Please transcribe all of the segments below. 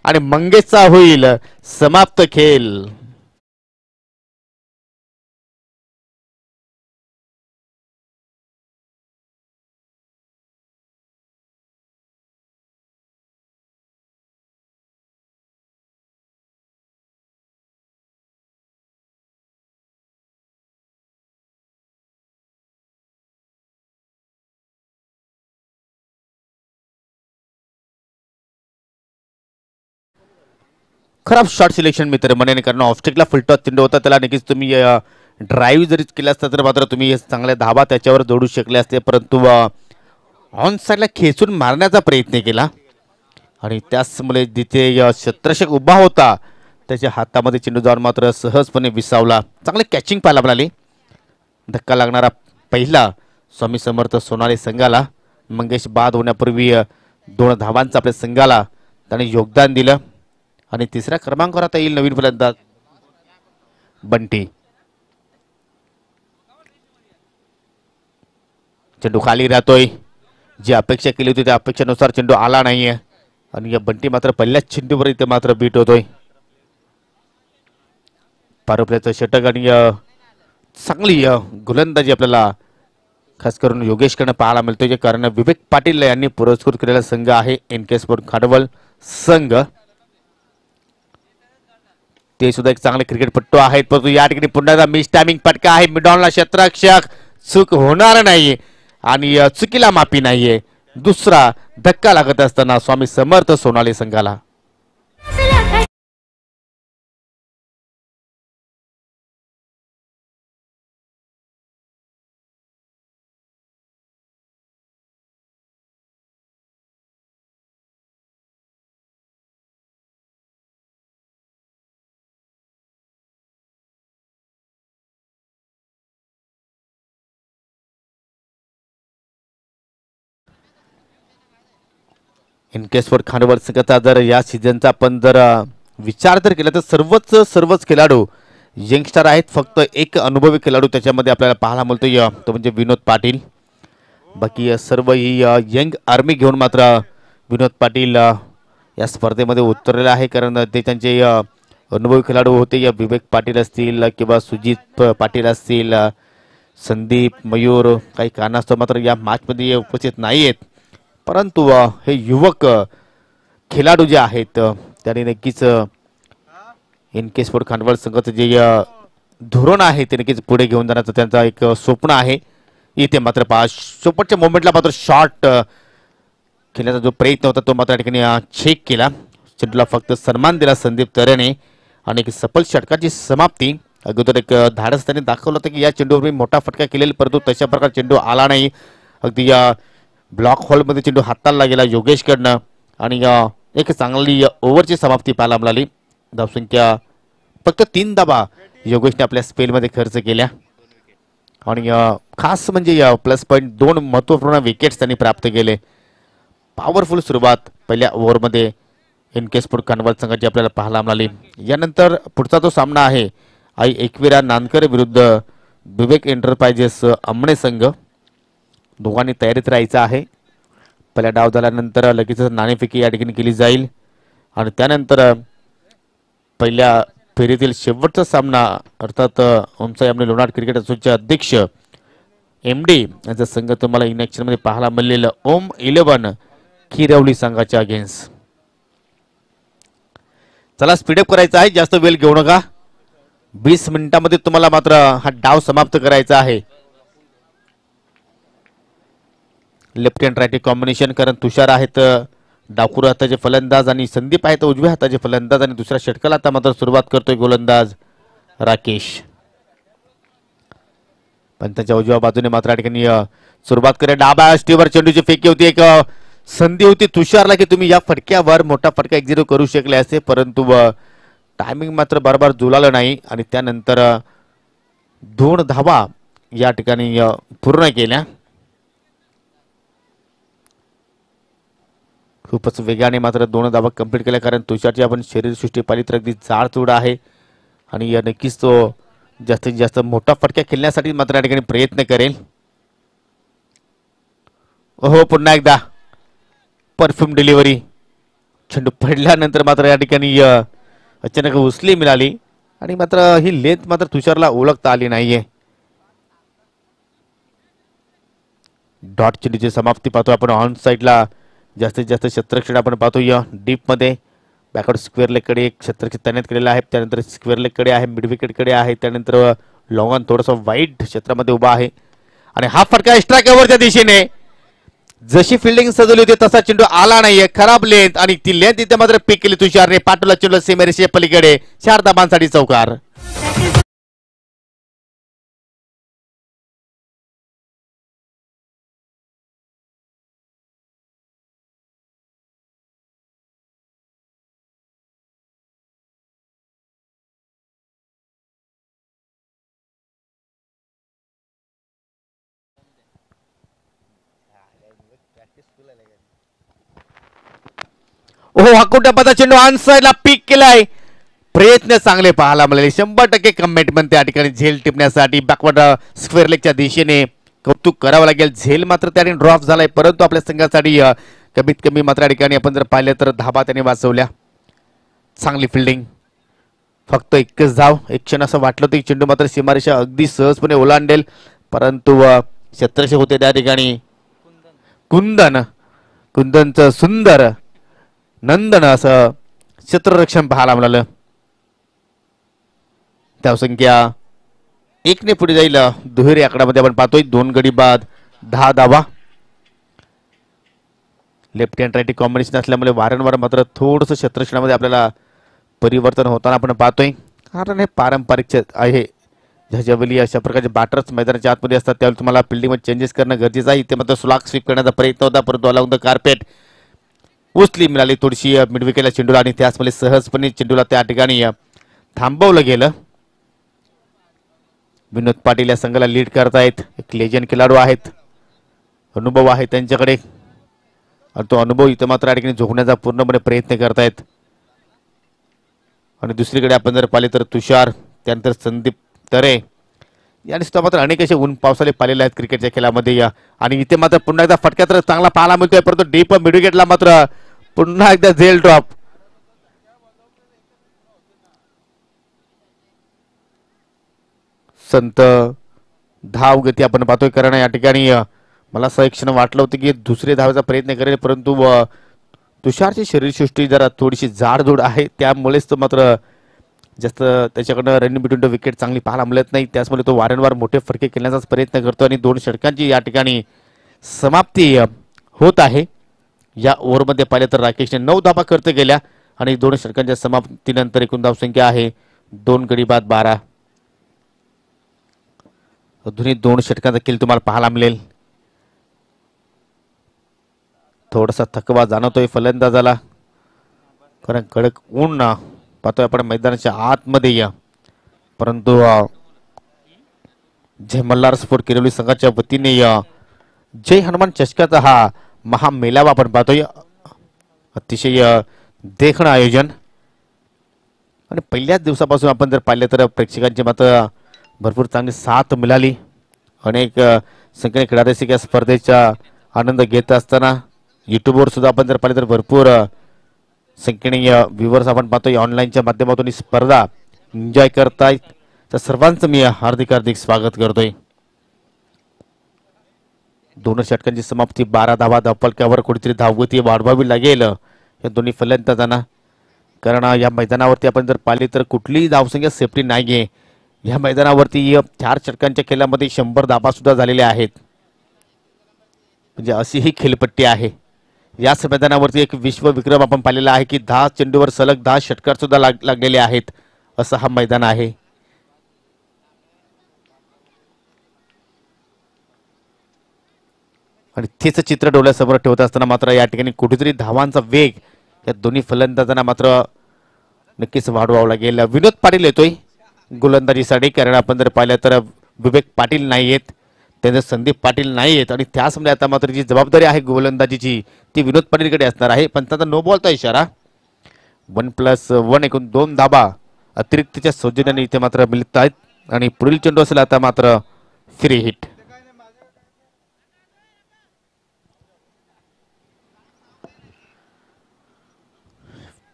आणि मंगेशचा होईल समाप्त खेळ. खराब शॉट सिलेक्शन मित्र म्हणे, कारण ऑफस्टिकला फुलटॉस चेंडू होता, त्याला नक्कीच तुम्ही ड्राईव्ह जरी केला असता तर मात्र तुम्ही चांगल्या धाबा त्याच्यावर जोडू शकले असते, परंतु ऑन साईडला खेचून मारण्याचा प्रयत्न केला आणि त्याचमुळे जिथे शत्रक्षक उभा होता त्याच्या हातामध्ये चेंडू जाऊन मात्र सहजपणे विसावला. चांगले कॅचिंग पाहायला मिळाली. धक्का लागणारा पहिला स्वामी समर्थ सोनाली संघाला. मंगेश बाद होण्यापूर्वी 2 धावांचं आपल्या संघाला त्याने योगदान दिलं आणि तिसऱ्या क्रमांकावर आता येईल नवीन फलंदाज बंटी. चेंडू खाली राहतोय. जी अपेक्षा केली होती त्या अपेक्षेनुसार चेंडू आला नाहीये आणि या बंटी मात्र पहिल्याच चेंडूवर इथे मात्र बीट होतोय. पारुपल्याचं षटक आणि चांगली गोलंदाजी आपल्याला खास करून योगेशकडनं पाहायला मिळतोय, जे कारण विवेक पाटील यांनी पुरस्कृत केलेला संघ आहे एनके स्पोर्ट खाडवल संघ. ते सुद्धा एक चांगले क्रिकेटपट्टू आहेत, परंतु या ठिकाणी पुन्हा मिस टायमिंग फटका आहे. मिडॉनला क्षेत्ररक्षक चूक होणार नाही आणि चुकीला माफी नाहीये. दुसरा धक्का लागत असताना स्वामी समर्थ सोनाली संघाला. इनकेसवर खांडवल संघाचा जर या सीझनचा आपण जर विचार जर केला तर सर्वच खेळाडू यंगस्टर आहेत. फक्त एक अनुभवी खेळाडू त्याच्यामध्ये आपल्याला पाहायला मिळतोय, तो म्हणजे विनोद पाटील. बाकी सर्व ही यंग आर्मी घेऊन मात्र विनोद पाटील या स्पर्धेमध्ये उतरलेला आहे, कारण ते त्यांचे अनुभवी खेळाडू होते. या विवेक पाटील असतील किंवा सुजित पाटील असतील, संदीप मयूर काही कारणास्तव मात्र या मॅचमध्ये उपस्थित नाही आहेत, परंतु हे युवक खेळाडू जे आहेत त्यांनी नक्कीच एनके स्पोर्ट खांडवल संघाचं जे धोरण आहे ते नक्कीच पुढे घेऊन जाण्याचं त्यांचा एक स्वप्न आहे. इथे मात्र शेवटच्या मोमेंटला मात्र शॉट खेळण्याचा जो प्रयत्न होता तो मात्र या ठिकाणी चेक केला. चेंडूला फक्त सन्मान दिला संदीप तरेने आणि एक सफल षटकाची समाप्ती. अगोदर एक धाडस त्यांनी दाखवलं होतं की या चेंडूवर मी मोठा फटका केलेला, परंतु तशा प्रकार चेंडू आला नाही. अगदी या ब्लॉक हॉलमध्ये चेंडू हाताळला गेला योगेशकडनं आणि एक चांगली ओव्हरची समाप्ती पाहायला मिळाली. धावसंख्या फक्त 3 धावा योगेशने आपल्या स्पेलमध्ये खर्च केल्या आणि खास म्हणजे प्लस पॉईंट 2 महत्त्वपूर्ण विकेट्स त्यांनी प्राप्त केले. पॉवरफुल सुरुवात पहिल्या ओव्हरमध्ये एनके स्पोर्ट खांडवल संघाची आपल्याला पाहायला मिळाली. यानंतर पुढचा जो सामना आहे आई एकविरा नानकर विरुद्ध विवेक एंटरप्राइजेस अमणे संघ. दोघांनी तयारीत राहायचं आहे. पहिला डाव झाल्यानंतर लगेच नाणेफेकी या ठिकाणी केली जाईल आणि त्यानंतर पहिल्या फेरीतील शेवटचा सामना अर्थात ओमसाई आमने लोणार क्रिकेट असोसिएशनचे अध्यक्ष MD यांचा संघ तुम्हाला इन ॲक्शनमध्ये पाहायला मिळालेलं ओम 11 खिरवली संघाच्या अगेन्स्ट. चला स्पीडअप करायचा आहे, जास्त वेळ घेऊ नका. 20 मिनिटांमध्ये तुम्हाला मात्र हा डाव समाप्त करायचा आहे. लेफ्ट हँड राईट कॉम्बिनेशन, कारण तुषार आहेत डाकुर हाताचे फलंदाज आणि संदीप आहेत उजव्या हाताचे फलंदाज आणि दुसऱ्या षटकाला आता मात्र सुरुवात करतोय गोलंदाज राकेश. पण त्याच्या उजव्या बाजूने मात्र या ठिकाणी सुरुवात करे डाबा स्टीवर चेंडूची फेकी होती. एक संधी होती तुषारला की तुम्ही या फटक्यावर मोठा फटका 1-0 करू शकले असते, परंतु टायमिंग मात्र बरोबर जुळालं नाही आणि त्यानंतर 2 धावा या ठिकाणी पूर्ण केल्या. खूपच वेगाने मात्र 2 धावा कंप्लीट केल्या, कारण तुषारची आपण शरीरसृष्टी पाहिली तर अगदी जाडचूड आहे आणि नक्कीच तो जास्तीत जास्त मोठा फटका खेळण्यासाठी मात्र या ठिकाणी प्रयत्न करेल. हो पुन्हा एकदा परफ्यूम डिलिव्हरी चेंडू पडल्यानंतर मात्र या ठिकाणी अचानक उचली मिळाली आणि मात्र ही लेंथ मात्र तुषारला ओळखता आली नाहीये. डॉट चेंडूची समाप्ती पाहतो आपण ऑन साईडला. जास्तीत जास्त क्षेत्ररक्षण आपण पाहतो या डीप मध्ये. बॅकवर्ड स्क्वेअर लेग कडे एक क्षेत्ररक्षक तैनात केलेला आहे. त्यानंतर स्क्वेअर लेग कडे आहे, मिड विकेट कडे आहे, त्यानंतर लॉंग ऑन थोडासा वाईट क्षेत्रामध्ये उभा आहे आणि हा फटका स्ट्राईक ओव्हरच्या दिशेने. जशी फिल्डिंग सजवली होती तसा चेंडू आला नाहीये. खराब लेंथ आणि ती लेंथ इथे मात्र पिक केली तुषारने. पाठवला चेंडू सीमेरेषेच्या पलीकडे. 4 धाबांसाठी चौकार. हो हाकुट्यापाचा चेंडू ऑन साईडला पिक केलाय. प्रयत्न चांगले पाहायला मिळाले. 100% कमिटमेंट त्या ठिकाणी झेल टिपण्यासाठी बॅकवर्ड स्क्वेअर लेगच्या दिशेने कौतुक करावं लागेल. झेल मात्र त्या ठिकाणी ड्रॉप झालाय परंतु आपल्या संघासाठी कमीत कमी मात्र या ठिकाणी आपण जर पाहिलं तर धाबा त्याने वाचवल्या. चांगली फिल्डिंग. फक्त एकच धाव. एक क्षण असं वाटलं होतं की चेंडू मात्र सीमारेषा अगदी सहजपणे ओलांडेल परंतु क्षेत्ररक्षक होते त्या ठिकाणी कुंदनचं सुंदर नंदन असं क्षेत्ररक्षण पाहायला मिळालं. धावसंख्या 1 ने पुढे जाईल. दुहेरी आकड्यामध्ये आपण पाहतोय 2 गडी बाद 10 धावा. लेफ्ट हँड राईट कॉम्बिनेशन असल्यामुळे वारंवार मात्र थोडंसं क्षेत्ररक्षणामध्ये आपल्याला परिवर्तन होताना आपण पाहतोय. कारण हे पारंपरिक आहे. ज्यावेळी अशा प्रकारचे बॅटर्स मैदानाच्या आतमध्ये असतात त्यावेळी तुम्हाला फिल्डिंगमध्ये चेंजेस करणं गरजेचं आहे. इथे मात्र स्लॉग स्वीप करण्याचा प्रयत्न होता परंतु अलॉंग द कार्पेट उचली मिळाली थोडीशी मिडविकेटला चेंडूला आणि त्याचमुळे सहजपणे चेंडूला त्या ठिकाणी थांबवलं गेलं. विनोद पाटील या संघाला लीड करतायत. एक लेजंड खेळाडू आहेत, अनुभव आहे त्यांच्याकडे आणि तो अनुभव इथं मात्र या ठिकाणी झोकण्याचा पूर्णपणे प्रयत्न करतायत. आणि दुसरीकडे आपण जर पाहिले तर तुषार, त्यानंतर संदीप तरे यांनी सुद्धा मात्र अनेक असे ऊन पावसाले पाहिलेले आहेत क्रिकेटच्या खेळामध्ये. आणि इथे मात्र पुन्हा एकदा फटका तर चांगला पाहायला मिळतोय परंतु डीप मिडविकेटला मात्र पुन्हा एकदा झेल ड्रॉप. संत धाव गती आपण पाहतोय कारण या ठिकाणी मला असं एक क्षण वाटलं होतं की दुसरे धावाचा प्रयत्न करेल परंतु तुषारची शरीरसृष्टी जरा थोडीशी जाडजूड आहे त्यामुळेच तो मात्र जास्त त्याच्याकडनं रनिंग बिटवीन द विकेट चांगली पाहायला मिळत नाही. त्याचमुळे तो वारंवार मोठे फटके खेळण्याचाच प्रयत्न करतो आणि 2 षटकांची या ठिकाणी समाप्ती होत आहे. या ओव्हरमध्ये पाहिलं तर राकेशने 9 धाबा खर्च केल्या आणि 2 षटकांच्या समाप्तीनंतर एकूण धावसंख्या आहे 2 गडी बाद 12. अजूनही 2 षटकांचा खेळ तुम्हाला पाहायला मिळेल. थोडासा थकवा जाणवतोय फलंदाजाला कारण कडक ऊन पाहतोय आपण मैदानाच्या आतमध्ये या परंतु जय मल्हार स्पोर्ट किरवली संघाच्या वतीने जय हनुमान चषकाचा हा महामेळावा आपण पाहतोय. अतिशय देखणं आयोजन आणि पहिल्याच दिवसापासून आपण जर पाहिलं तर प्रेक्षकांची मात्र भरपूर चांगली साथ मिळाली. अनेक संख्येने खेळाडू या स्पर्धेचा आनंद घेत असताना युट्यूबवर सुद्धा आपण जर पाहिलं तर भरपूर संख्येने व्ह्युअर्स आपण पाहतोय ऑनलाईनच्या माध्यमातून ही स्पर्धा एन्जॉय करतायत. तर सर्वांचं मी हार्दिक स्वागत करतोय. 2 षटकांची समाप्ती 12 धावा धावफलकावर कुठेतरी धावगती वाढवावी लागेल या दोन्ही फलंदाजांना कारण या मैदानावरती आपण जर पाहिली तर कुठलीही धावसंख्या सेफ्टी नाहीये. या मैदानावरती 4 षटकांच्या खेळामध्ये 100 धाबा सुद्धा झालेल्या आहेत म्हणजे अशी ही खेळपट्टी आहे. याच मैदानावरती एक विश्व विक्रम आपण पाहिलेला आहे की 10 चेंडूवर सलग 10 षटकार सुद्धा लागलेले आहेत असं हा मैदान आहे. आणि तेच चित्र डोळ्यासमोर ठेवत असताना मात्र या ठिकाणी कुठेतरी धावांचा वेग या दोन्ही फलंदाजांना मात्र नक्कीच वाढवावा लागेल. विनोद पाटील येतोय गोलंदाजीसाठी कारण आपण जर पाहिलं तर विवेक पाटील नाही आहेत, त्यांचे संदीप पाटील नाही आहेत आणि त्यासमुळे आता मात्र जी जबाबदारी आहे गोलंदाजीची ती विनोद पाटीलकडे असणार आहे. पण त्यांचा नो बॉलचा इशारा 1+1 एकूण 2 धाबा अतिरिक्तच्या सौजन्याने इथे मात्र मिळत आहेत आणि पुढील चेंडू असेल आता मात्र फ्री हिट.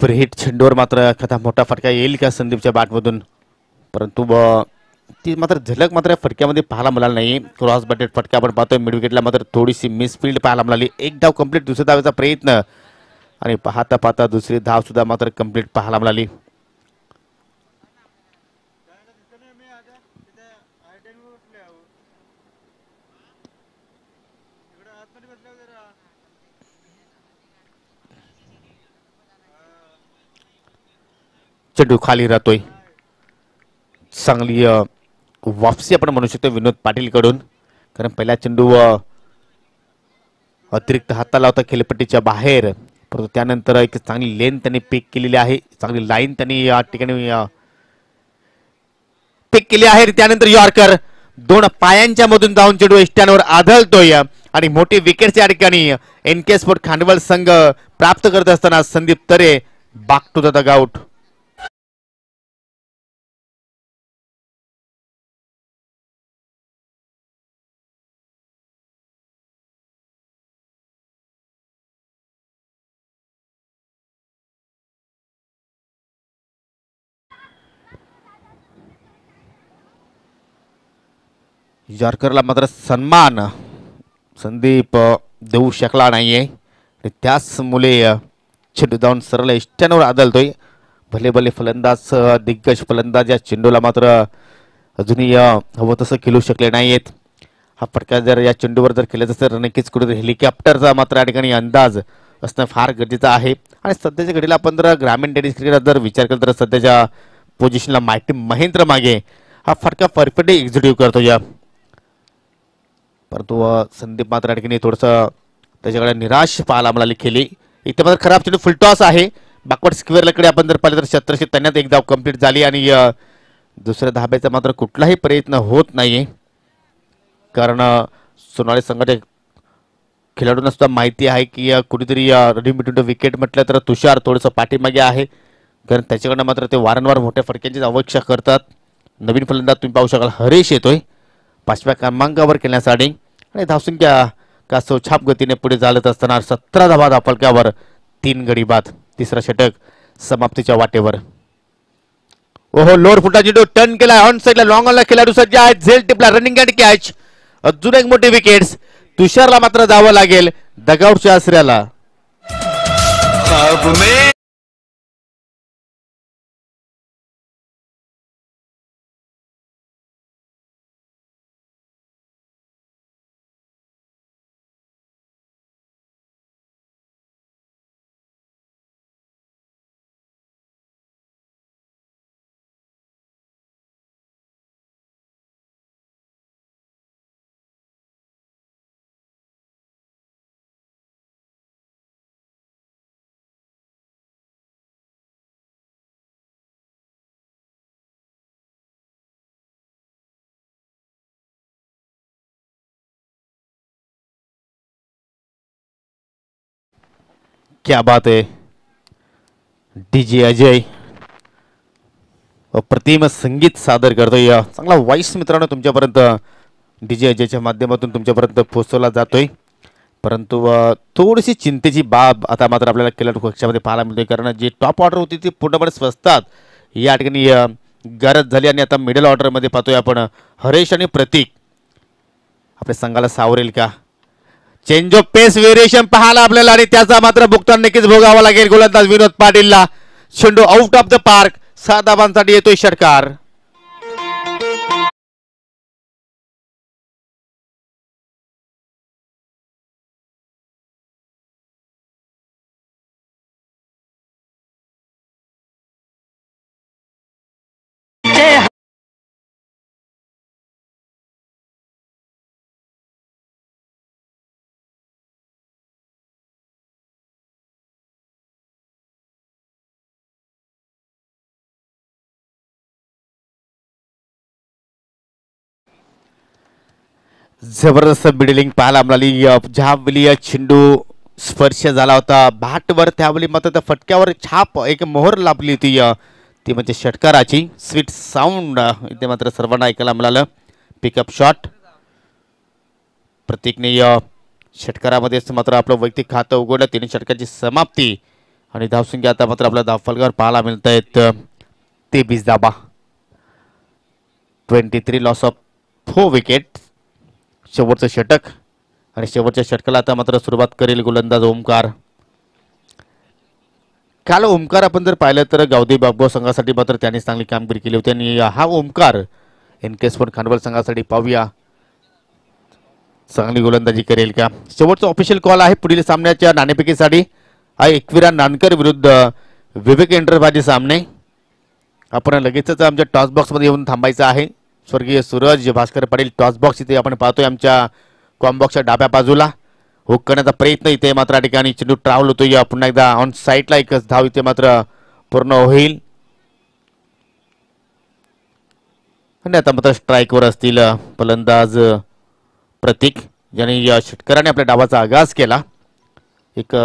प्रीहिट चेंडूवर मात्र एखादा मोठा फटका येईल का संदीपच्या बॅटमधून, परंतु ती मात्र झलक मात्र फटक्यामध्ये पाहायला मिळाली नाही. क्रॉस बटेड फटका आपण पाहतोय. मिड विकेटला मात्र थोडीशी मिसफिल्ड पाहायला मिळाली. एक धाव कंप्लीट, दुसऱ्या धावेचा प्रयत्न आणि पाहता पाहता दुसरी धाव सुद्धा मात्र कंप्लीट पाहायला मिळाली. चेंडू खाली राहतोय. चांगली वापसी आपण म्हणू शकतो विनोद पाटील कडून, कारण पहिला चेंडू अतिरिक्त हाताला होता खेळपट्टीच्या बाहेर, परंतु त्यानंतर एक चांगली लेन त्यांनी पिक केलेली आहे. चांगली लाईन त्यांनी या ठिकाणी पिक केली आहे. त्यानंतर यॉर्कर दोन पायांच्या मधून जाऊन चेंडू एष्ट्यांवर आदळतोय आणि मोठी विकेट या ठिकाणी एनके स्पोर्ट खांडवल संघ प्राप्त करत असताना संदीप तरे बॅक टू द डगआउट. यॉर्करला मात्र सन्मान संदीप देऊ शकला नाहीये. त्याच मुले चेंडू जाऊन सरळ एष्ट्यांवर आदळतोय. भले भले फलंदाज, दिग्गज फलंदाज या चेंडूला मात्र अजूनही हवं तसं खेळू शकले नाहीयेत. हा फटका जर या चेंडूवर जर खेळायचं तर नक्कीच कुठेतरी हेलिकॉप्टरचा मात्र या ठिकाणी अंदाज असणं फार गरजेचं आहे. आणि सध्याच्या घडीला आपण जर ग्रामीण टेनिस क्रिकेट जर विचार केला तर सध्याच्या पोझिशनला माहिती महेंद्र मागे हा फटका परफेक्टली एक्झिक्यूटिव्ह करतो या, परंतु संदीप मात्र या ठिकाणी थोडंसं त्याच्याकडे निराश पाहायला मिळाली खेळली. इथे मात्र खराब चेंडू फुलटॉस आहे. बॅकवर्ड स्क्वेअरकडे आपण जर पाहिलं तर 1700 तैनात एक धाव कंप्लीट झाली आणि दुसऱ्या धाब्याचा मात्र कुठलाही प्रयत्न होत नाहीये, कारण सोनाली संघाच्या खेळाडूंना सुद्धा माहिती आहे की कुठेतरी रनिंग बिटवीन द विकेट म्हटलं तर तुषार थोडंसं पाठीमागे आहे, कारण त्याच्याकडनं मात्र ते वारंवार मोठ्या फटक्यांची अपेक्षा करतात. नवीन फलंदाज तुम्ही पाहू शकाल हरीश येतोय 5व्या क्रमांकावर खेळण्यासाठी आणि धावसंख्या कासव छाप गतीने पुढे चालत असताना 17 धावा धापलक्यावर 3 गडी बाद. तिसरा षटक समाप्तीच्या वाटेवर. ओहो, लोअर फुटा चेंडू टर्न केला ऑन साइडला, लॉंग ऑनला खेळाडू सज्ज आहेत. झेल टिपला, रनिंग अँड कॅच. अजून एक मोठी विकेट्स. तुषारला मात्र जावं लागेल डगआउटच्या आसऱ्याला. क्या बात आहे. डीजे अजय अप्रतिम संगीत सादर करतोय. चांगला वॉइस मित्रांनो तुमच्यापर्यंत डीजे अजयच्या माध्यमातून तुमच्यापर्यंत पोहोचवला जातोय, परंतु थोडीशी चिंतेची बाब आता मात्र आपल्याला खेळाडू कक्षामध्ये पाहायला मिळते, कारण जी टॉप ऑर्डर होती ती पूर्णपणे स्वस्तात या ठिकाणी गरज झाली आणि आता मिडल ऑर्डरमध्ये पाहतोय आपण हरेश आणि प्रतीक आपल्या संघाला सावरेल का. चेंज ऑफ पेस व्हेरिएशन पाहायला आपल्याला आणि त्याचा मात्र भुगतान नक्कीच भोगावा लागेल गोलंदाज विनोद पाटीलला. चेंडू आउट ऑफ द पार्क. 7 धावांसाठी येतोय षटकार. जबरदस्त बिडिलिंग पाहायला मिळाली. ज्यावेळी चेंडू स्पर्श झाला होता बॅटवर त्यावेळी मात्र त्या फटक्यावर छाप एक मोहर लाभली होती, ती म्हणजे षटकाराची. स्वीट साऊंड इथे मात्र सर्वांना ऐकायला मिळालं. पिकअप शॉट प्रतीकने षटकारामध्ये मात्र आपलं वैयक्तिक खातं उघडलं. 3 षटकाची समाप्ती आणि धावसंख्या आता मात्र आपल्या धावफलकावर पाहायला मिळत आहेत 23 धाबा. 23 लॉस ऑफ 4 विकेट. शेवटचं षटक आणि शेवटच्या षटकाला आता मात्र सुरुवात करेल गोलंदाज ओमकार. काल ओमकार आपण जर पाहिलं तर गावदेवी बागगाव संघासाठी मात्र त्यांनी चांगली कामगिरी केली होती आणि हा ओमकार एनके खानवल संघासाठी पाहूया चांगली गोलंदाजी करेल का. शेवटचा ऑफिशियल कॉल आहे पुढील सामन्याच्या नाणेफेकीसाठी. एकविरा नानकर विरुद्ध विवेक एंटरप्राइज सामने. आपण लगेचच आमच्या टॉस बॉक्समध्ये येऊन थांबायचं आहे. स्वर्गीय सूरज भास्कर पाटील टॉस बॉक्स इथे आपण पाहतोय आमच्या कॉम बॉक्सच्या डाव्या बाजूला. हुक करण्याचा प्रयत्न इथे मात्र या ठिकाणी चेंडू ट्रॅव्हल होतोय. पुन्हा एकदा ऑन साईडला एकच धाव इथे मात्र पूर्ण होईल आणि आता मात्र स्ट्राईकवर असतील फलंदाज प्रतीक ज्यांनी या षटकाराने आपल्या डावाचा आगाज केला. एक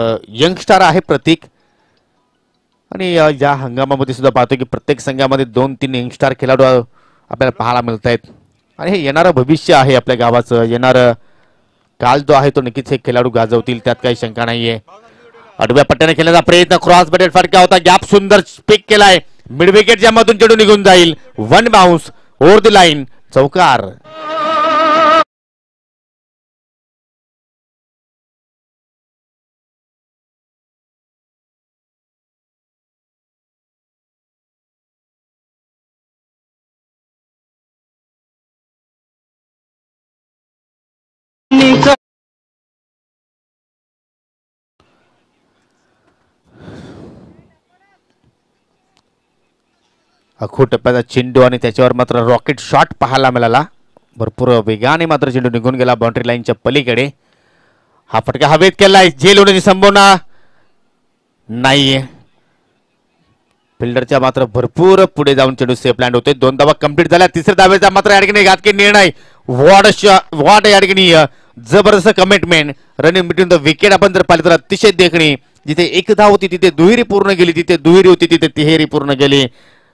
यंगस्टार आहे प्रतीक आणि या हंगामामध्ये सुद्धा पाहतो की प्रत्येक संघामध्ये 2-3 यंगस्टार खेळाडू आपल्याला पाहायला मिळत आहेत आणि हे येणारं भविष्य आहे आपल्या गावाचं. येणारं काल जो आहे तो नक्कीच हे खेळाडू गाजवतील त्यात काही शंका नाहीये. आडव्या पट्ट्याने खेळण्याचा प्रयत्न क्रॉस बॅटेड फटका होता. गॅप सुंदर पिक केलाय. मिड विकेटच्या मधून चेंडू निघून जाईल. 1 बाउन्स ओव्हर द लाईन चौकार. अखो टप्प्याचा चेंडू आणि त्याच्यावर मात्र रॉकेट शॉट पाहायला मिळाला. भरपूर वेगाने मात्र चेंडू निघून गेला बाउंड्री लाईनच्या पलीकडे. हा फटका हवेत केलाय. झेल होण्याची संभावना नाहीये. फिल्डरच्या मात्र भरपूर पुढे जाऊन चेंडू सेफ लँड होते. 2 धावा कंप्लीट झाल्या. तिसऱ्या धावेचा मात्र या ठिकाणी घातकी निर्णय. वॉट या ठिकाणी जबरदस्त commitment. Running between the wicket आपण जर पाहिलं तर अतिशय देखणी. जिथे एक धाव होती तिथे दुहेरी पूर्ण गेली. तिथे दुहेरी होती तिथे तिहेरी पूर्ण गेली.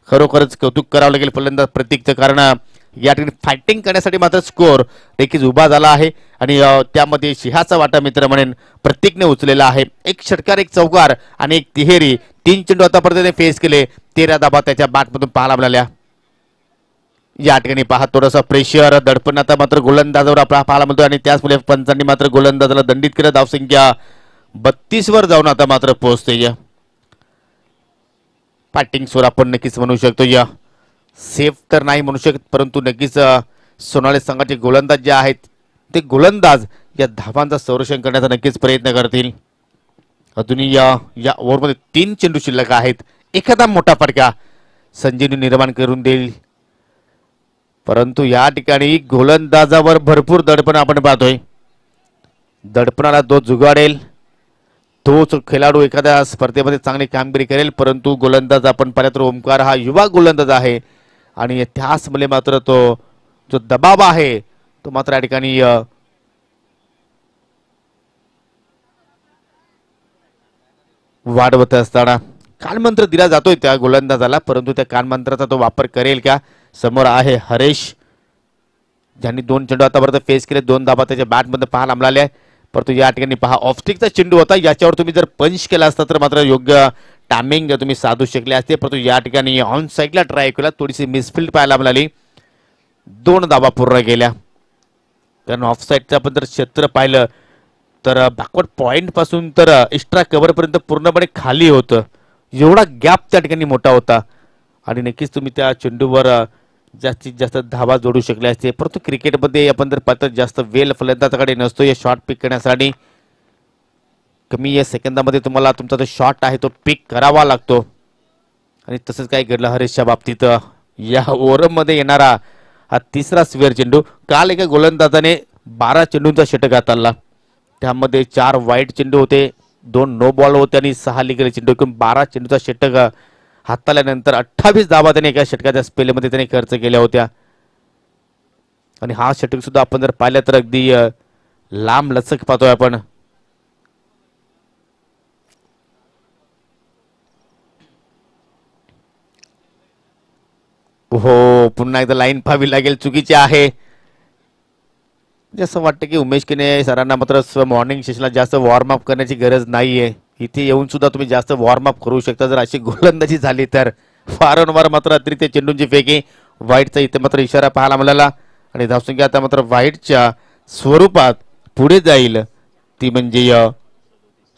खरोखरच कौतुक करावं लागेल फलंदाज प्रतीकचं कारण या ठिकाणी फायटिंग करण्यासाठी मात्र स्कोअर देखील उभा झाला आहे आणि त्यामध्ये सिंहाचा वाटा मित्र म्हणून प्रतीकने उचलेला आहे. एक षटकार एक चौकार आणि एक तिहेरी. 3 चेंडू आतापर्यंत फेस केले. 13 धाबा त्याच्या बॅटमधून पाहायला मिळाल्या. या ठिकाणी पहा थोडासा प्रेशर दडपण आता मात्र गोलंदाजावर आपला पाहायला मिळतो आणि त्याचमुळे पंचांनी मात्र गोलंदाजाला दंडित केलं. धावसंख्या 32 वर जाऊन आता मात्र पोहोचते. फायटिंग स्वर आपण नक्कीच म्हणू शकतो. या सेफ तर नाही म्हणू शकत परंतु नक्कीच सोनाली संघाचे गोलंदाज जे आहेत ते गोलंदाज या धावांचा संरक्षण करण्याचा नक्कीच प्रयत्न करतील. अजूनही या ओव्हरमध्ये 3 चेंडू शिल्लक आहेत. एखादा मोठा फटका संजीवनी निर्माण करून देईल परंतु या ठिकाणी गोलंदाजावर भरपूर दडपण आपण पाहतोय. दडपणाला तो जुगाडेल तोच खेळाडू एखाद्या स्पर्धेमध्ये चांगली कामगिरी करेल. परंतु गोलंदाज आपण पाहिलं तर ओमकार हा युवा गोलंदाज आहे आणि त्याचमुळे मात्र तो जो दबाव आहे तो मात्र या ठिकाणी वाढवत असताना कानमंत्र दिला जातोय त्या गोलंदाजाला परंतु त्या कानमंत्राचा तो वापर करेल का. समोर आहे हरेश ज्यांनी 2 चेंडू आतापर्यंत फेस केले. 2 धाबा त्याच्या बॅटमध्ये पाहायला मिळाले परंतु या ठिकाणी पहा ऑफस्टिकचा चेंडू होता. याच्यावर तुम्ही जर पंच केला असता तर मात्र योग्य टायमिंग तुम्ही साधू शकले असते परंतु या ठिकाणी ऑन साईडला ट्राय केला. थोडीशी मिसफिल्ड पाहायला मिळाली. 2 धाबा पूर्ण गेल्या कारण ऑफ साईडचं आपण जर क्षेत्र पाहिलं तर बॅकवर्ड पॉइंट पासून तर एक्स्ट्रा कव्हर पर्यंत पूर्णपणे खाली होतं. एवढा गॅप त्या ठिकाणी मोठा होता आणि नक्कीच तुम्ही त्या चेंडूवर जास्तीत जास्त धावा जोडू शकले असते परंतु क्रिकेटमध्ये आपण जर पाहतो जास्त वेळ फलंदाजाकडे नसतो या शॉट पिक करण्यासाठी. कमी या सेकंदामध्ये तुम्हाला तुमचा जो शॉट आहे तो पिक करावा लागतो आणि तसंच काय घडलं हरेशच्या बाबतीत. या ओव्हरमध्ये येणारा हा 3रा स्क्वेअर चेंडू. काल एका गोलंदाजाने 12 चेंडूंचा षटक हाताळला. त्यामध्ये 4 वाईट चेंडू होते, 2 नो बॉल होते आणि 6 लिगल चेंडू. एकूण 12 चेंडूचा षटक हाताळल्यानंतर 28 धावा त्याने एका षटकाच्या स्पेलमध्ये त्याने खर्च केल्या होत्या आणि हा षटक सुद्धा आपण जर पाहिलं तर अगदी लांब लचक पाहतोय आपण. हो पुन्हा एकदा लाईन पाहावी लागेल. चुकीची आहे. असं वाटतं की उमेश केने सरांना मात्र मॉर्निंग सेशनला जास्त वॉर्मअप करण्याची गरज नाहीये. इथे येऊन सुद्धा तुम्ही जास्त वॉर्मअप करू शकता जर अशी गोलंदाजी झाली तर. वारंवार मात्र अतिरिक्त चेंडूंची फेकी. वाईटचा इथे मात्र इशारा पाहायला मिळाला आणि धावसंख्या आता मात्र वाईटच्या स्वरूपात पुढे जाईल ती म्हणजे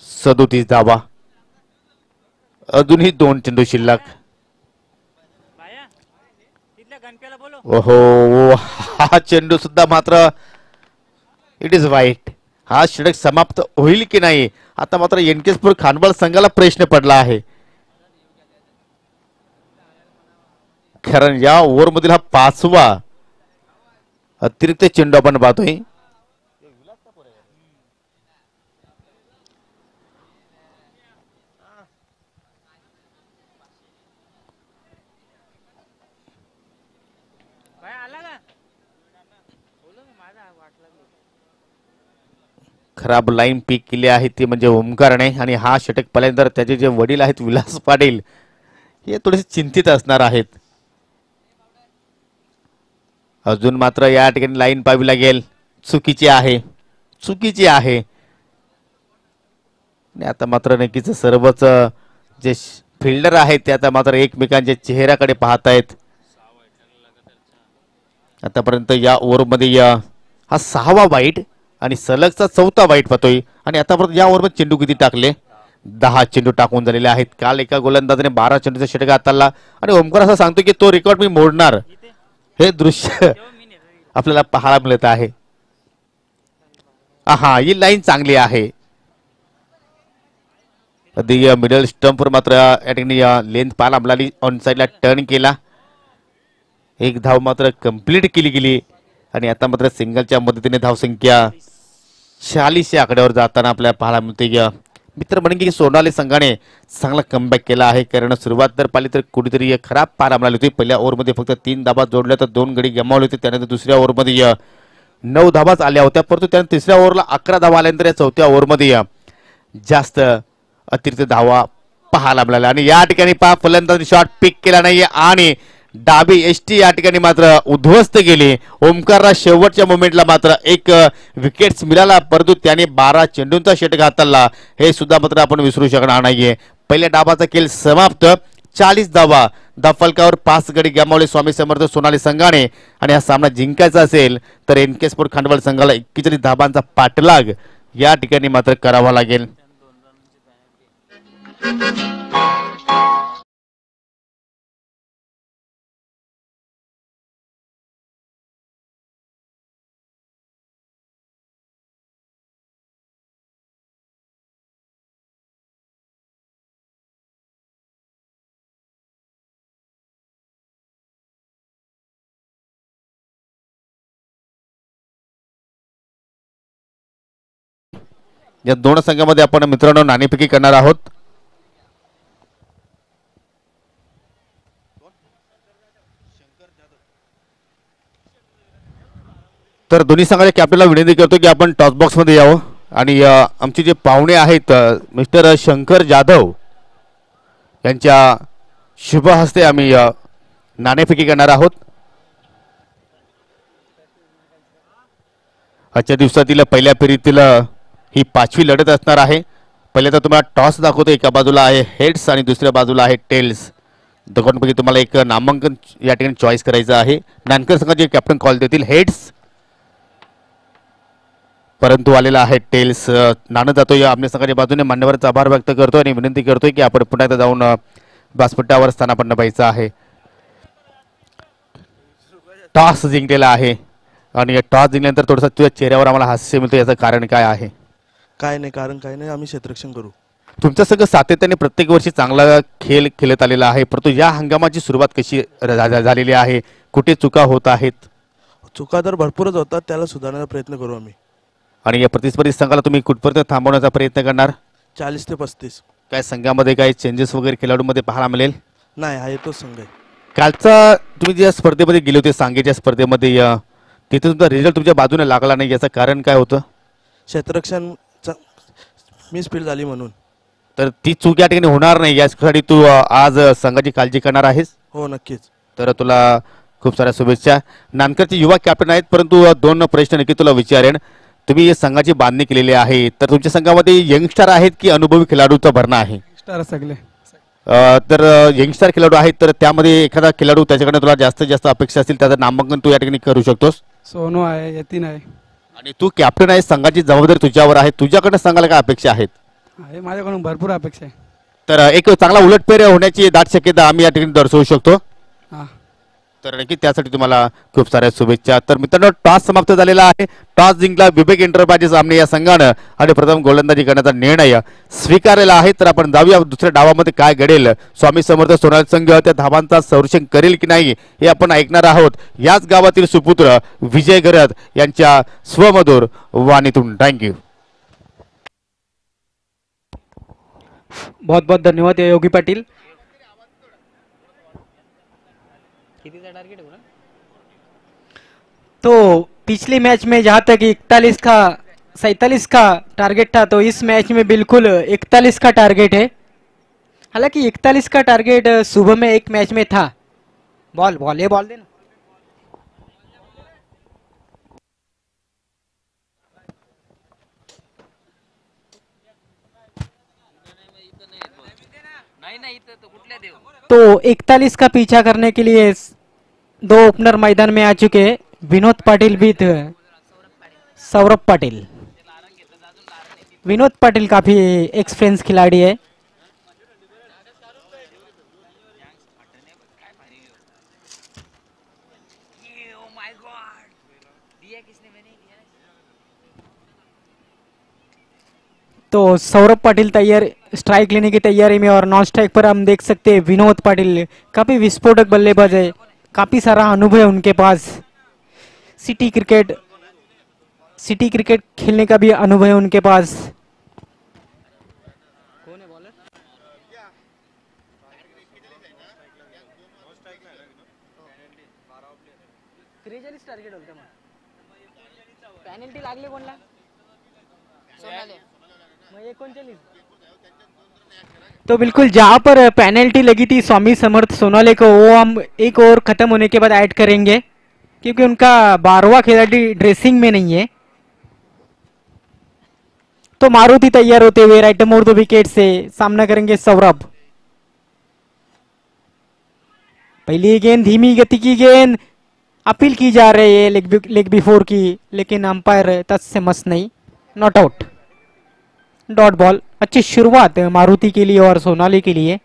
37 धावा. अजूनही 2 चेंडू शिल्लक. ओहो हा चेंडू सुद्धा मात्र इट इज वाईट. हा षटक समाप्त होईल की नाही आता मात्र एनकेस्पूर खानबाळ संघाला प्रश्न पडला आहे. कारण या ओव्हरमधील हा 5वा अतिरिक्त चेंडू आपण पाहतोय. खराब लाईन पिक केली आहे ती म्हणजे ओमकारने आणि हा षटक पहिल्यांदा त्याचे जे वडील आहेत विलास पाटील हे थोडेसे चिंतित असणार आहेत. अजून मात्र या ठिकाणी लाईन पाहावी लागेल. चुकीची आहे चुकीची आहे. आता मात्र नक्कीच सर्वच जे फिल्डर आहेत ते आता मात्र एकमेकांच्या चेहऱ्याकडे पाहत आहेत. आतापर्यंत या ओव्हरमध्ये हा 6वा वाईट आणि सलगचा 4था वाईट पाहतोय. आणि आतापर्यंत या ओव्हरमध्ये चेंडू किती टाकले 10 चेंडू टाकून झालेले आहेत. काल एका गोलंदाजाने 12 चेंडूचा षटक हाताळला आणि ओमकार असं सांगतो की तो रेकॉर्ड मी मोडणार. हे दृश्य आपल्याला पाहायला मिळत आहे. हा ही लाईन चांगली आहे. मिडल स्टंपवर मात्र या ठिकाणी लेंथ पाहायला मिळाली. ऑन साईडला टर्न केला. एक धाव मात्र कंप्लीट केली गेली आणि आता मात्र सिंगलच्या मदतीने धावसंख्या 46 आकड्यावर जाताना आपल्याला पाहायला मिळते. मित्र म्हणेन की सोनाली संघाने चांगला कमबॅक केला आहे. कारण सुरुवात जर पाहिली तर कुठेतरी खराब पाहायला मिळाली होती. पहिल्या ओव्हरमध्ये फक्त 3 धाबा जोडल्या तर 2 गडी गमावले होते. त्यानंतर दुसऱ्या ओव्हरमध्ये 9 धाबाच आल्या होत्या. परंतु त्यानंतर तिसऱ्या ओव्हरला 11 धावा आल्यानंतर या चौथ्या ओव्हरमध्ये जास्त अतिरिक्त धावा पाहायला मिळाल्या. आणि या ठिकाणी फलंदाज शॉट पिक केला नाही आणि डाबी एसटी या ठिकाणी मात्र उद्ध्वस्त गेली. ओमकारला शेवटच्या मोमेंटला मात्र एक विकेट्स मिळाला परंतु त्याने 12 चेंडूंचा षटक हाताळला. हे सुद्धा मात्र आपण विसरू शकणार नाहीये. पहिल्या डाबाचा खेळ समाप्त. 40 धावा फलकावर 5 गडी गमावले स्वामी समर्थ सोनाली संघाने आणि हा सामना जिंकायचा असेल तर एनके स्पोर्ट खांडवाल संघाला 41 धाबांचा पाठलाग या ठिकाणी मात्र करावा लागेल. या दोन संघामध्ये आपण मित्रांनो नाणेफेकी करणार आहोत. तर दोन्ही संघाच्या कॅप्टनला विनंती करतो की आपण टॉस बॉक्स मध्ये यावं आणि आमचे जे पाहुणे आहेत मिस्टर शंकर जाधव यांच्या शुभ हस्ते आम्ही नाणेफेकी करणार आहोत. आजच्या दिवसातील पहिल्या फेरीतील ही 5वी लढत असणार आहे. पहिले तर तुम्हाला टॉस दाखवतो. एका बाजूला आहे हेड्स आणि दुसऱ्या बाजूला आहे टेल्स. दोघांपैकी तुम्हाला एक नामांकन या ठिकाणी चॉईस करायचं आहे. नानकर संघाचे कॅप्टन कॉल देतील हेड्स परंतु आलेला आहे टेल्स. नाणं जातो या आमने संघाच्या बाजूने. मान्यवरांचा आभार व्यक्त करतोय आणि विनंती करतोय की आपण पुन्हा एकदा जाऊन व्यासपीठावर स्थानापन्न व्हायचं आहे. टॉस जिंकलेला आहे आणि टॉस जिंकल्यानंतर थोडंसं तुझ्या चेहऱ्यावर आम्हाला हास्य मिळतं. याचं कारण काय आहे? काय नाही कारण काय नाही, आम्ही क्षेत्ररक्षण करू. तुमचा संघ सातत्याने प्रत्येक वर्षी चांगला खेळ खेळत आलेला आहे परंतु या हंगामाची सुरुवात कशी झालेली आहे? कुठे चुका होत आहेत? चुका तर भरपूरच होतात, त्याला सुधारण्याचा प्रयत्न करू आम्ही. आणि या प्रतिस्पर्धी संघाला तुम्ही कुठपर्यंत थांबवण्याचा प्रयत्न करणार? 40 ते 35. काय संघामध्ये काही चेंजेस वगैरे खेळाडूंमध्ये पाहायला मिळेल? नाही, हा येतोच संघ आहे. कालचा तुम्ही ज्या स्पर्धेमध्ये गेले होते सांगेच्या स्पर्धेमध्ये तिथे तुमचा रिझल्ट तुमच्या बाजूने लागला नाही, याचं कारण काय होतं? क्षेत्ररक्षण मिस फील्ड झाली म्हणून. तर ती चूक या ठिकाणी होणार नाही यासाठी तू आज संघाची काळजी करणार आहेस? हो नक्कीच. तर तुला खूप साऱ्या शुभेच्छा. नानकरचे युवा कॅप्टन आहेत परंतु 2 प्रश्न नक्की तुला विचारेन. तुम्ही संघाची बांधणी केलेली आहे, तर तुमच्या संघामध्ये यंगस्टर आहेत की अनुभवी खेळाडूचा भरणा आहे? स्टार सगळे तर यंगस्टर खेळाडू आहेत, तर त्यामध्ये एखादा खेळाडू त्याच्याकडे तुला जास्तीत जास्त अपेक्षा असतील त्याचं नामांकन तू या ठिकाणी करू शकतोस. सोनू आहे, यतीन आहे. आणि तू कॅप्टन आहे, संघाची जबाबदारी तुझ्यावर आहे, तुझ्याकडे संघाला काय अपेक्षा आहेत? आहे माझ्याकडून भरपूर अपेक्षा आहे. तर एक चांगला उलटफेर होण्याची दाट शक्यता आम्ही या ठिकाणी दर्शवू शकतो. हां तर नक्की त्यासाठी तुम्हाला खूप साऱ्या शुभेच्छा. तर मित्रांनो, टॉस समाप्त झालेला आहे. टॉस जिंकला विवेक एंटरप्राइजेस आमने या संघानं आणि प्रथम गोलंदाजी करण्याचा निर्णय स्वीकारलेला आहे. तर आपण जाऊया दुसऱ्या डावामध्ये काय घडेल. स्वामी समर्थ सोनाली संघ त्या धावांचा संरक्षण करेल की नाही हे आपण ऐकणार आहोत याच गावातील सुपुत्र विजय गरत यांच्या स्वमधुर वाणीतून. थँक्यू. बहुत बहुत धन्यवाद योगी पाटिल. तो पिछले मैच में जहाँ तक 41 का 47 का टारगेट था, तो इस मैच में बिल्कुल 41 का टारगेट है. हालांकि 41 का टारगेट सुबह में एक मैच में था. बॉल बॉल ये बॉल देना. तो 41 का पीछा करने के लिए दो ओपनर मैदान में आ चुके हैं. विनोद पाटिल विथ सौरभ पाटिल. विनोद पाटिल काफी एक्सपीरियंस खिलाड़ी है. तो सौरभ पाटिल तैयार स्ट्राइक लेने की तैयारी में, और नॉन स्ट्राइक पर हम देख सकते हैं विनोद पाटिल काफी विस्फोटक बल्लेबाज है. काफी सारा अनुभव है उनके पास. सिटी क्रिकेट खेलने का भी अनुभव है उनके पास. कौन है बॉलर? टार्गेट होतं मग पेनल्टी लागली कोणला? सोनाले. तो बिल्कुल जहां पर पेनल्टी लगी थी स्वामी समर्थ सोनाले को, वो हम एक ओवर खत्म होने के बाद ऐड करेंगे क्योंकि उनका 12वां खिलाड़ी ड्रेसिंग में नहीं है. तो मारुति तैयार होते हुए राइट मोड़ दो विकेट से सामना करेंगे सौरभ. पहली गेंद धीमी गति की गेंद अपील की जा रही है लेग बिफोर की, लेकिन अंपायर तस से मस नहीं. Not out. Dot ball. अच्छी शुरुआत मारुति के लिए और सोनाली के लिए.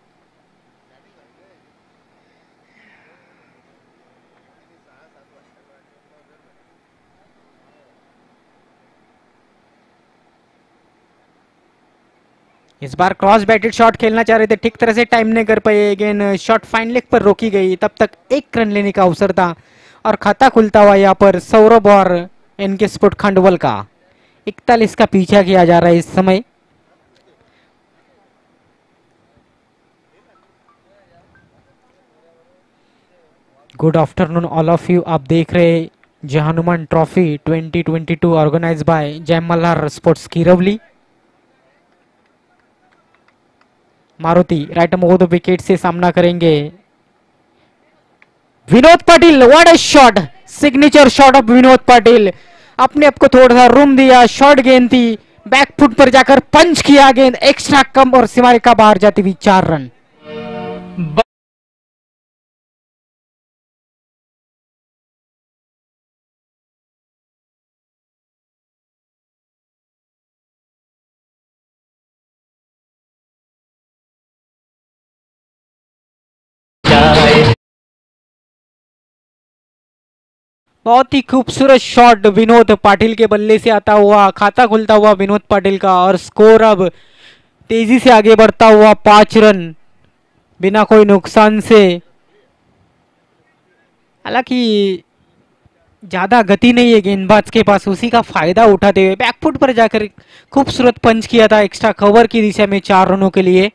इस बार क्रॉस बैटेड शॉट खेलना चाह रहे थे, ठीक तरह से टाइम नहीं कर पाए. अगेन शॉट फाइन लेग पर रोकी गई. तब तक एक रन लेने का अवसर था और खाता खुलता हुआ यहाँ पर सौरभ और एनके स्पोर्ट खंडवल का. 41 का पीछा किया जा रहा है इस समय. Good afternoon all of you. आप देख रहे जय हनुमान ट्रॉफी 2022 ऑर्गेनाइज बाय जय मल्हार स्पोर्ट्स किरवली. मारुति राइट मोड़ विकेट से सामना करेंगे Vinod Patil. What a shot. Signature shot of Vinod Patil. अपने आप को थोड़ा सा रूम दिया. शॉर्ट गेंद थी, बैक फुट पर जाकर पंच किया. गेंद एक्स्ट्रा कम और सीमारेखा बाहर जाती हुई 4 रन. बहुत ही खूबसूरत शॉट विनोद पाटिल के बल्ले से आता हुआ. खाता खुलता हुआ विनोद पाटिल का, और स्कोर अब तेजी से आगे बढ़ता हुआ 5 रन बिना कोई नुकसान से. हालांकि ज्यादा गति नहीं है गेंदबाज के पास, उसी का फायदा उठाते हुए बैकफुट पर जाकर खूबसूरत पंच किया था एक्स्ट्रा कवर की दिशा में 4 रनों के लिए.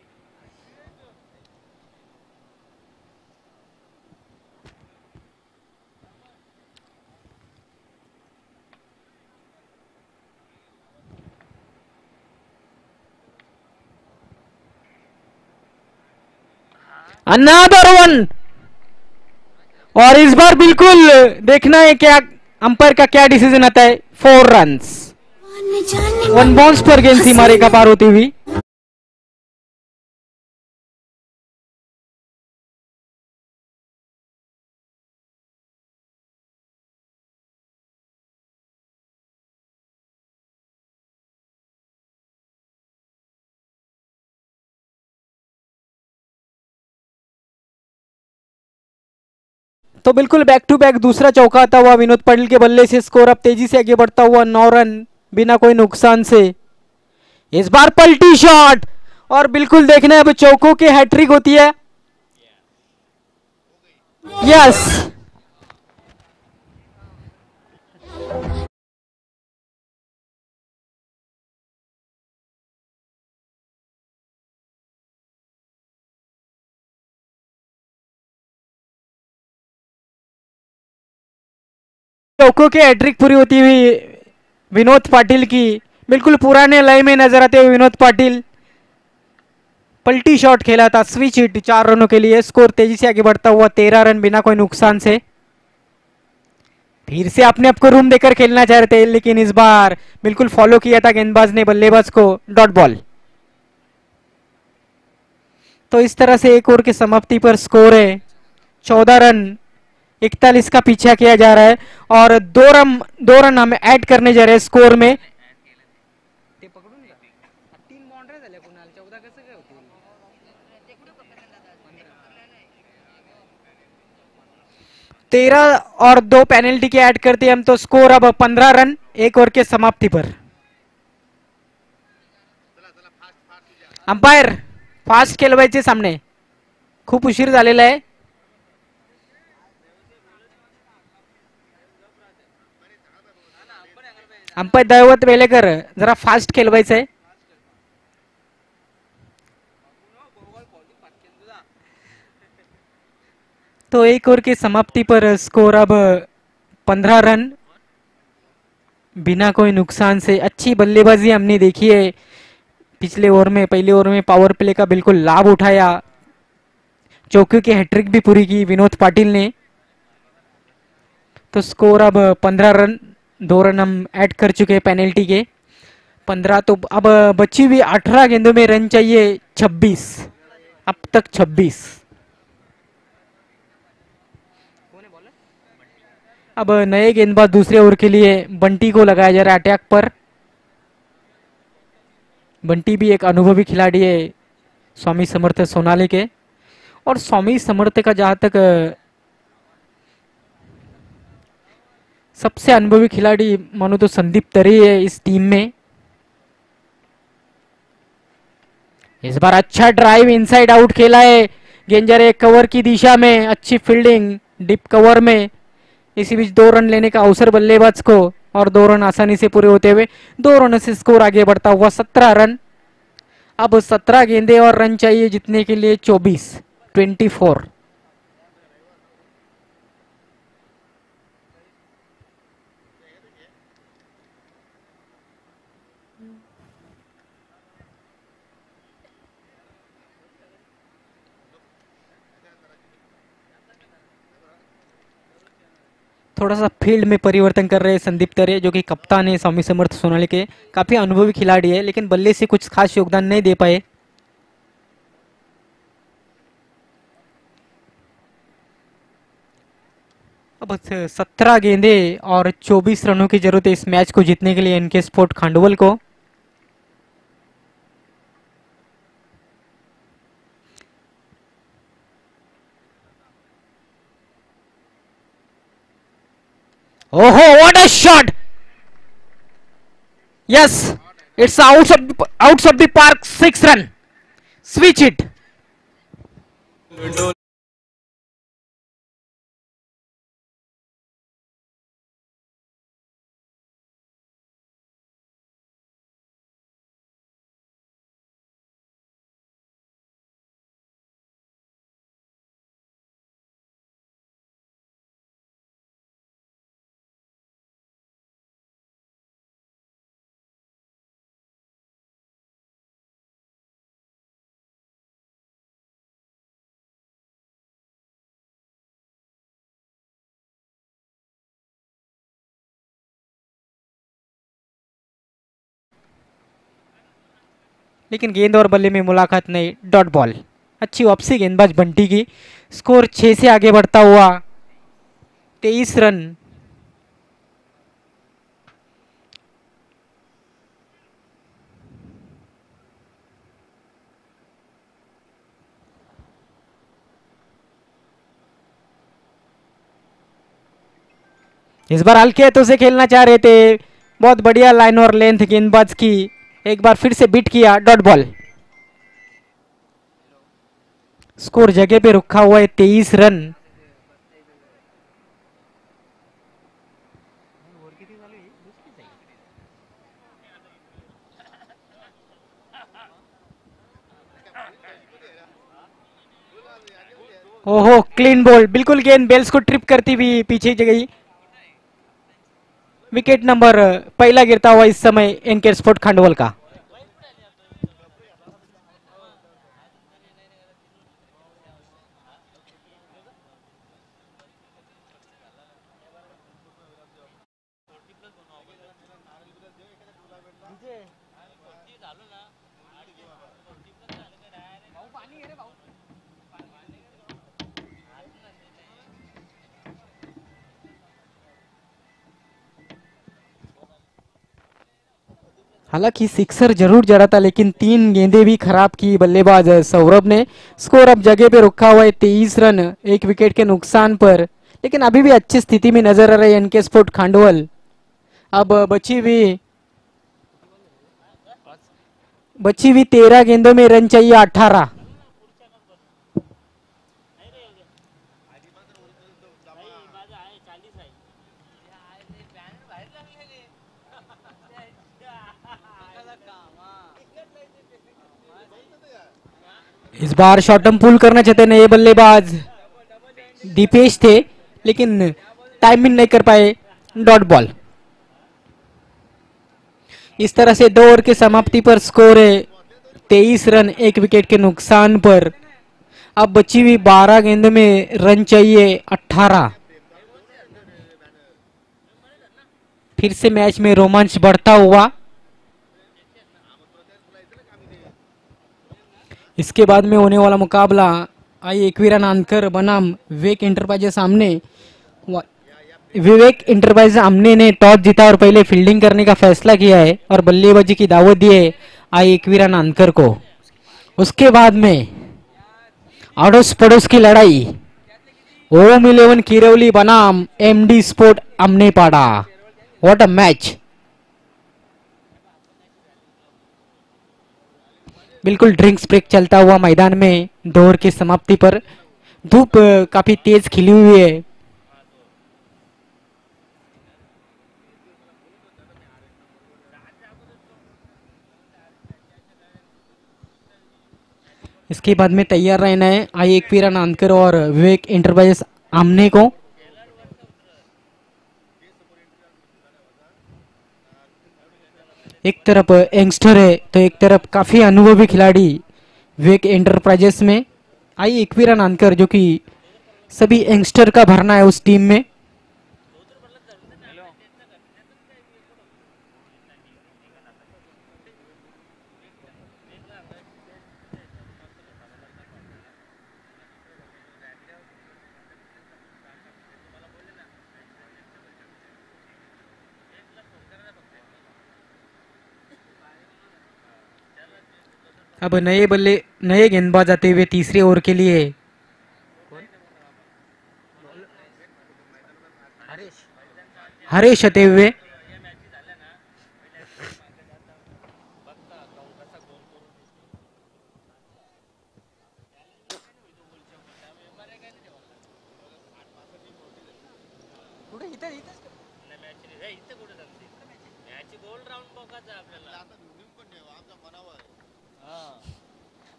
Another one. और इस बार बिल्कुल देखना है क्या अंपायर का क्या डिसीजन आता है. 4 रन्स. वन बाउंस पर गेंद सीमा रेखा पार होती हुई। तो बिल्कुल बैक टू बैक दूसरा चौका आता हुआ विनोद पाटिल के बल्ले से स्कोर अब तेजी से आगे बढ़ता हुआ 9 रन बिना कोई नुकसान से। इस बार पलटी शॉट और बिल्कुल देखना है अब चौकों की हैट्रिक होती है। यस चौकों की हैट्रिक पूरी होती हुई विनोद पाटिल की। बिल्कुल पुराने लय में नजर आते हुए विनोद पाटिल पलटी शॉट खेला था, स्विच हिट 4 रनों के लिए। स्कोर तेजी से आगे बढ़ता हुआ 13 रन बिना कोई नुकसान से। फिर से अपने आप को रूम देकर खेलना चाह रहे थे, लेकिन इस बार बिल्कुल फॉलो किया था गेंदबाज ने बल्लेबाज को। Dot ball. तो इस तरह से एक ओवर की समाप्ति पर स्कोर है 14 रन 41 का पीछा किया जा रहा है और 2 रन हम ऐड करने जा रहे हैं स्कोर में। 13 और 2 पेनल्टी के ऐड करते हैं हम, तो स्कोर अब 15 रन एक ओवर के समाप्ति पर। अंपायर फास्ट खेळवायचे सामने, खूप उशीर झालेला आहे। अंपायर दैवत वेलेकर जरा फास्ट खेळवायचं आहे। तो एक ओवर की समाप्ति पर स्कोर अब 15 रन बिना कोई नुकसान से। अच्छी बल्लेबाजी हमने देखी है पिछले ओवर में। पहले ओवर में पावर प्ले का बिल्कुल लाभ उठाया, चौके की हैट्रिक भी पूरी की विनोद पाटिल ने। तो स्कोर अब 15 रन, 2 रन हम ऐड कर चुके हैं पेनल्टी के। 15 तो अब बची हुई 18 गेंदों में रन चाहिए 26, अब तक 26। अब नए गेंदबाज दूसरे ओवर के लिए बंटी को लगाया जा रहा है अटैक पर। बंटी भी एक अनुभवी खिलाड़ी है स्वामी समर्थ सोनाली के। और स्वामी समर्थ का जहां तक सबसे अनुभवी खिलाड़ी मानो तो संदीप तरे है इस टीम में। इस बार अच्छा ड्राइव इनसाइड आउट खेला है, गेंद जा रहे कवर की दिशा में, अच्छी फील्डिंग डीप कवर में। इसी बीच 2 रन लेने का अवसर बल्लेबाज को और 2 रन आसानी से पूरे होते हुए 2 रन से स्कोर आगे बढ़ता हुआ 17 रन। अब 17 गेंदे और रन चाहिए जीतने के लिए 24। थोड़ा सा फील्ड में परिवर्तन कर रहे हैं संदीप तरे, जो कि कप्तान है स्वामी समर्थ सोनाली के। काफी अनुभवी खिलाड़ी है, लेकिन बल्ले से कुछ खास योगदान नहीं दे पाए। अब 17 गेंदे और 24 रनों की जरूरत है इस मैच को जीतने के लिए एनके स्पोर्ट खांडोवल को। ओहो what a shot! Yes, it's outs of the park, 6 run, switch it. लेकिन गेंद और बल्ले में मुलाकात नहीं, डॉट बॉल। अच्छी वापसी गेंदबाज बंटी की। स्कोर 6 से आगे बढ़ता हुआ 23 रन। इस बार हल्के हाथों से खेलना चाह रहे थे, बहुत बढ़िया लाइन और लेंथ गेंदबाज की, एक बार फिर से बीट किया, डॉट बॉल। स्कोर जगह पे रुका हुआ है 23 रन। ओहो, क्लीन बॉल, बिल्कुल गेंद बेल्स को ट्रिप करती हुई पीछे गई। विकेट नंबर पहला गिरता हुआ इस समय एनके स्पोर्ट खंडवल का। हालांकि सिक्सर जरूर जड़ा था, लेकिन 3 गेंदें भी खराब की बल्लेबाज सौरभ ने। स्कोर अब जगह पे रुका हुआ है 23 रन, 1 विकेट के नुकसान पर, लेकिन अभी भी अच्छी स्थिति में नजर आ रही है एनके स्पोर्ट खांडवल। अब बची हुई 13 गेंदों में रन चाहिए 18। इस बार शॉर्टम पुल करना चाहते नए बल्लेबाज दीपेश थे, लेकिन टाइमिंग नहीं कर पाए, डॉट बॉल। इस तरह से 2 ओवर की समाप्ति पर स्कोर है 23 रन, 1 विकेट के नुकसान पर। अब बची हुई 12 गेंदों में रन चाहिए 18। फिर से मैच में रोमांच बढ़ता हुआ। इसके बाद में होने वाला मुकाबला आई एकवीरा नानकर बनाम विवेक इंटरप्राइजेस सामने। विवेक इंटरप्राइजेस सामने ने टॉस जीता और पहले फील्डिंग करने का फैसला किया है और बल्लेबाजी की दावत दी है आई एकवीरा नानकर को। उसके बाद में अड़ोस पड़ोस की लड़ाई ओम 11 किरौली बनाम MD sport Amnepada. What a match. बिल्कुल ड्रिंक्स ब्रेक चलता हुआ मैदान में 2 ओवर की समाप्ति पर। धूप काफी तेज खिली हुई है। इसके बाद में तैयार रहना है आई एकवीरा नानकर और विवेक इंटरप्राइजेस आमने को। एक तरफ यंगस्टर है तो एक तरफ काफी अनुभवी खिलाड़ी विवेक एंटरप्राइजेस में आई एकवीरा नानकर, जो कि सभी यंगस्टर का भरना है उस टीम में। अब नए गेंदबाज आते हुए तीसरे ओवर के लिए। हरेश आते हुए।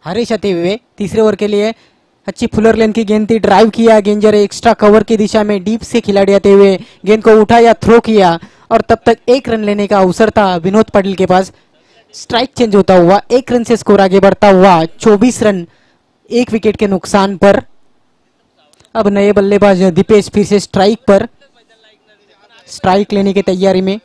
हरीश आते हुए तीसरे ओवर के लिए। अच्छी फुलर लेंथ की गेंद थी, ड्राइव किया, गेंजर एक्स्ट्रा कवर की दिशा में डीप से खिलाड़ी आते हुए गेंद को उठाया, थ्रो किया और तब तक 1 रन लेने का अवसर था विनोद पाटिल के पास। स्ट्राइक चेंज होता हुआ 1 रन से स्कोर आगे बढ़ता हुआ 24 रन, 1 विकेट के नुकसान पर। अब नए बल्लेबाज दीपेश फिर से स्ट्राइक पर, स्ट्राइक लेने की तैयारी में।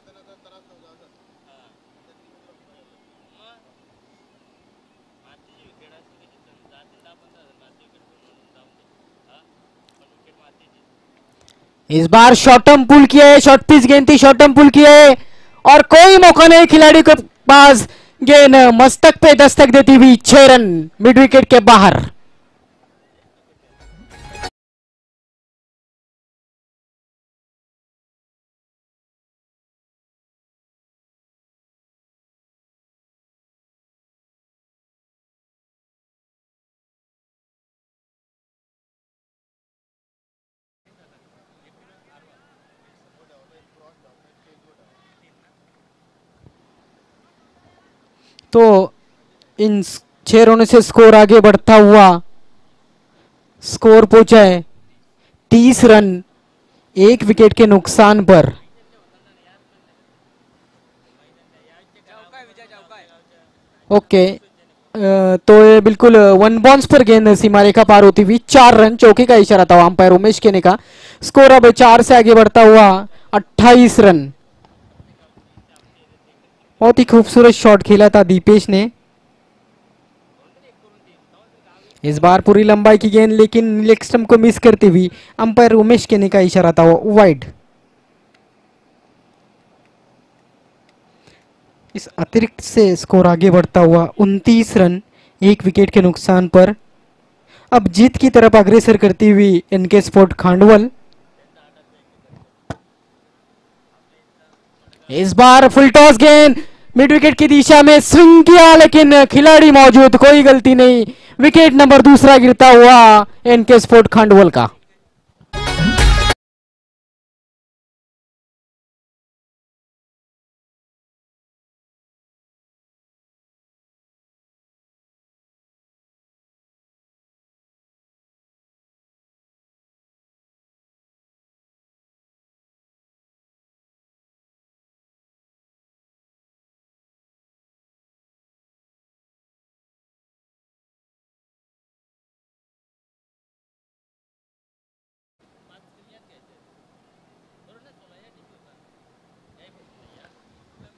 इस बार शॉर्टम पुल किया है, शॉर्ट पिच गेंद थी, शॉर्टम पुल किया है और कोई मौका नहीं खिलाड़ी के पास। गेंद मस्तक पे दस्तक देती हुई 6 रन मिड विकेट के बाहर। तो इन 6 रनों से स्कोर आगे बढ़ता हुआ स्कोर पहुंचा है 30 रन, 1 विकेट के नुकसान पर। ओके, तो ये बिल्कुल 1 बाउंस पर गेंद सीमा रेखा पार होती हुई 4 रन, चौके का इशारा था अंपायर उमेश के ने का। स्कोर अब 4 से आगे बढ़ता हुआ 28 रन। बहुत ही खूबसूरत शॉट खेला था दीपेश ने। इस बार पूरी लंबाई की गेंद लेकिन लेग स्टंप को मिस करती हुई अंपायर उमेश केने का इशारा था वो वाइड। इस अतिरिक्त से स्कोर आगे बढ़ता हुआ 29 रन, 1 विकेट के नुकसान पर। अब जीत की तरफ अग्रसर करती हुई एनके स्पोर्ट खांडवल। इस बार फुल टॉस गेंद मिड विकेट की दिशा में स्विंग किया लेकिन खिलाड़ी मौजूद, कोई गलती नहीं। विकेट नंबर दूसरा गिरता हुआ एनके स्पोर्ट खांडवल का।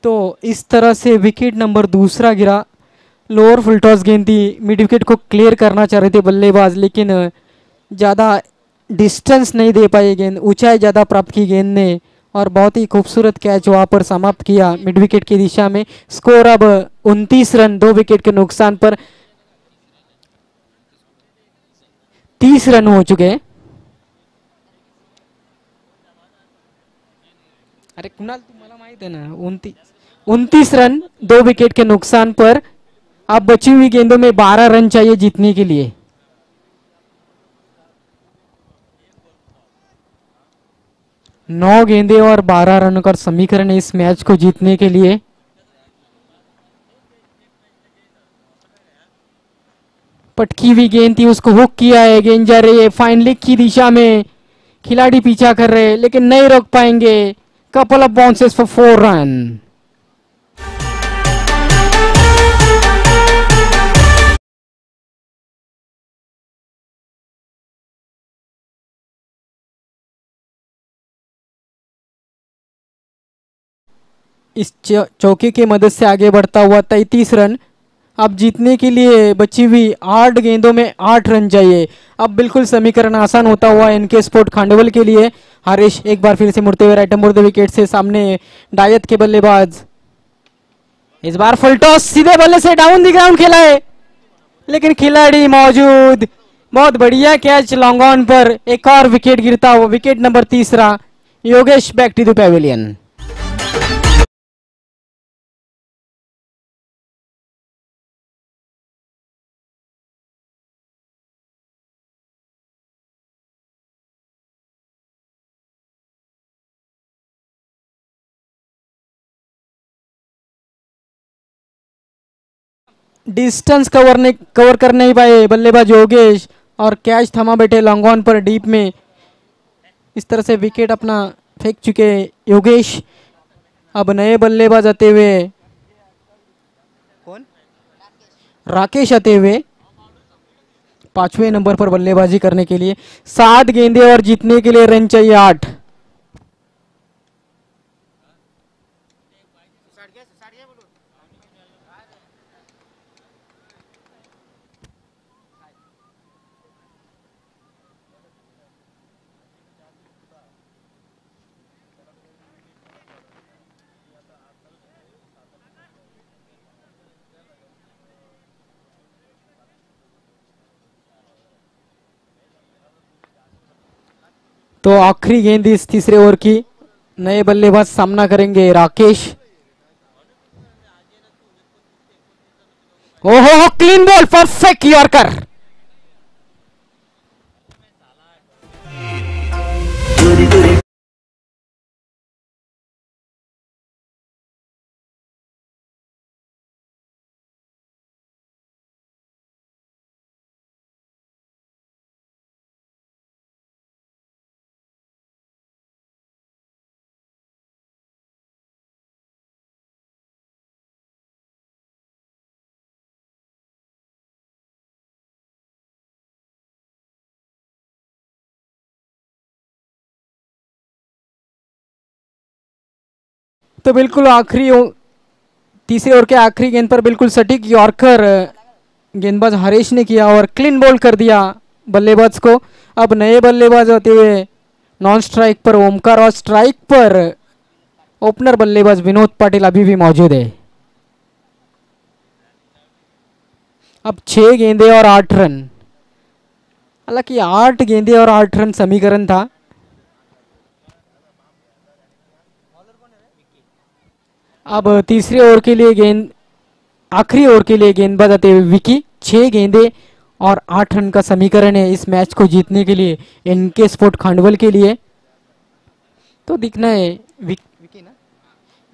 तो इस तरह से विकेट नंबर दूसरा गिरा। लोअर फुल टॉस गेंद थी, मिड विकेट को क्लियर करना चाह रहे थे बल्लेबाज, लेकिन ज़्यादा डिस्टेंस नहीं दे पाई गेंद, ऊंचाई ज़्यादा प्राप्त की गेंद ने और बहुत ही खूबसूरत कैच वहाँ पर समाप्त किया मिड विकेट की दिशा में। स्कोर अब 29 रन, 2 विकेट के नुकसान पर 30 रन हो चुके हैं। अरे कुणाल, तुम्हाला माहित है ना, 29 रन, 2 विकेट के नुकसान पर। अब बची हुई गेंदों में 12 रन चाहिए जीतने के लिए। नौ गेंदे और 12 रन का समीकरण है इस मैच को जीतने के लिए। पटकी हुई गेंद थी, उसको हुक किया है, गेंद जा रही है फाइन लेग की दिशा में। खिलाड़ी पीछा कर रहे हैं लेकिन नहीं रोक पाएंगे। Couple of bounces for 4 run. इस चौके की मदद से आगे बढ़ता हुआ 33 रन। अब जीतने के लिए बची हुई 8 गेंदों में 8 रन चाहिए। अब बिल्कुल समीकरण आसान होता हुआ इनके स्पोर्ट खांडवल के लिए। हरीश एक बार फिर से मुड़ते हुए राइट मुड़ विकेट से सामने डायत के बल्लेबाज। इस बार फुल टॉस सीधे बल्ले से डाउन द ग्राउंड खेला है लेकिन खिलाड़ी मौजूद। बहुत बढ़िया कैच लॉन्ग ऑन पर, एक और विकेट गिरता हुआ, विकेट नंबर तीसरा। Yogesh back to the pavilion. Distance cover कर नहीं पाए बल्लेबाज योगेश और कैच थमा बैठे लॉन्ग ऑन पर डीप में। इस तरह से विकेट अपना फेंक चुके योगेश। अब नए बल्लेबाज आते हुए, कौन? राकेश आते हुए 5वें नंबर पर बल्लेबाजी करने के लिए। 7 गेंदे और जीतने के लिए रन चाहिए 8। तो आखिरी गेंद इस तीसरे ओवर की। नए बल्लेबाज सामना करेंगे राकेश। ओहो, क्लीन बॉल, परफेक्ट यॉर्कर। तो बिल्कुल तीसरे ओवर के आखिरी गेंद पर बिल्कुल सटीक यॉर्कर गेंदबाज हरीश ने किया और क्लीन बॉल कर दिया बल्लेबाज को। अब नए बल्लेबाज होते हुए नॉन स्ट्राइक पर ओमकार और स्ट्राइक पर ओपनर बल्लेबाज विनोद पाटिल अभी भी मौजूद है। अब 6 गेंदे और 8 रन, हालांकि 8 गेंदे और 8 रन समीकरण था। अब तीसरे ओवर के लिए आखिरी ओवर के लिए गेंदबाज आते हुए विकी। 6 गेंदे और 8 रन का समीकरण है इस मैच को जीतने के लिए एनके स्पोर्ट खांडवल के लिए। तो दिखना है